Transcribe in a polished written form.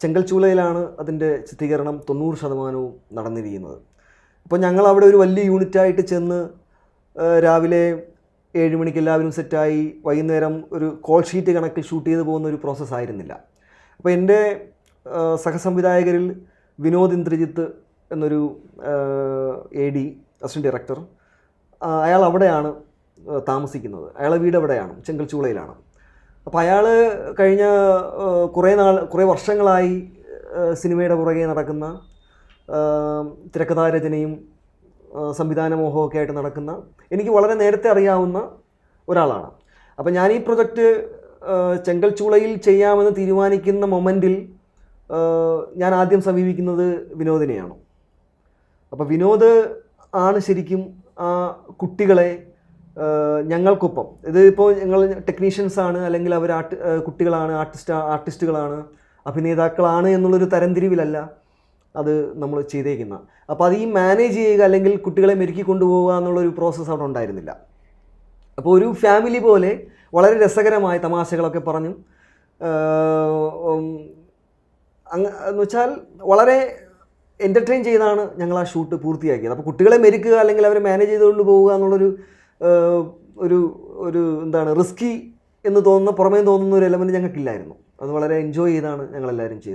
ചെങ്കൽച്ചൂളയിലാണ് അതിൻ്റെ ചിത്രീകരണം 90% നടന്നിരിക്കുന്നത്. അപ്പോൾ ഞങ്ങളവിടെ ഒരു വലിയ യൂണിറ്റായിട്ട് ചെന്ന് രാവിലെ 7 മണിക്ക് എല്ലാവരും സെറ്റായി വൈകുന്നേരം ഒരു കോൾ ഷീറ്റ് കണക്കിൽ ഷൂട്ട് ചെയ്ത് പോകുന്ന ഒരു പ്രോസസ്സായിരുന്നില്ല. അപ്പോൾ എൻ്റെ സഹസംവിധായകരിൽ വിനോദ് ഇന്ദ്രജിത്ത് എന്നൊരു AD അസിസ്റ്റൻറ്റ് ഡയറക്ടർ, അയാൾ അവിടെയാണ് താമസിക്കുന്നത്. അയാളെ വീട് അവിടെയാണ്, ചെങ്കൽച്ചൂളയിലാണ്. അപ്പോൾ അയാൾ കഴിഞ്ഞ കുറേ വർഷങ്ങളായി സിനിമയുടെ പുറകെ നടക്കുന്ന, തിരക്കഥാരചനയും സംവിധാന മോഹമൊക്കെ ആയിട്ട് നടക്കുന്ന, എനിക്ക് വളരെ നേരത്തെ അറിയാവുന്ന ഒരാളാണ്. അപ്പോൾ ഞാൻ ഈ പ്രൊജക്റ്റ് ചെങ്കൽച്ചൂളയിൽ ചെയ്യാമെന്ന് തീരുമാനിക്കുന്ന മൊമെൻറ്റിൽ ഞാൻ ആദ്യം സമീപിക്കുന്നത് വിനോദിനെയാണ്. അപ്പോൾ വിനോദ് ആണ് ശരിക്കും ആ കുട്ടികളെ ഞങ്ങൾക്കൊപ്പം, ഇതിപ്പോൾ ഞങ്ങൾ ടെക്നീഷ്യൻസാണ് അല്ലെങ്കിൽ അവർ കുട്ടികളാണ്, ആർട്ടിസ്റ്റുകളാണ്, അഭിനേതാക്കളാണ് എന്നുള്ളൊരു തരംതിരിവിലല്ല അത് നമ്മൾ ചെയ്തേക്കുന്നത്. അപ്പോൾ അത് ഈ മാനേജ് ചെയ്യുക അല്ലെങ്കിൽ കുട്ടികളെ മെരുക്കി കൊണ്ടുപോവുക എന്നുള്ളൊരു പ്രോസസ്സ് അവിടെ ഉണ്ടായിരുന്നില്ല. അപ്പോൾ ഒരു ഫാമിലി പോലെ വളരെ രസകരമായ തമാശകളൊക്കെ പറഞ്ഞു, എന്ന് വെച്ചാൽ വളരെ എൻ്റർടൈൻ ചെയ്താണ് ഞങ്ങൾ ആ ഷൂട്ട് പൂർത്തിയാക്കിയത്. അപ്പോൾ കുട്ടികളെ മെരുക്കുക അല്ലെങ്കിൽ അവരെ മാനേജ് ചെയ്തുകൊണ്ട് പോവുക എന്നുള്ളൊരു ഒരു എന്താണ് റിസ്കി എന്ന് തോന്നുന്ന, പുറമേ തോന്നുന്ന ഒരു എലമെൻറ്റ് ഞങ്ങൾക്കില്ലായിരുന്നു. അത് വളരെ എൻജോയ് ചെയ്താണ് ഞങ്ങളെല്ലാവരും ചെയ്തത്.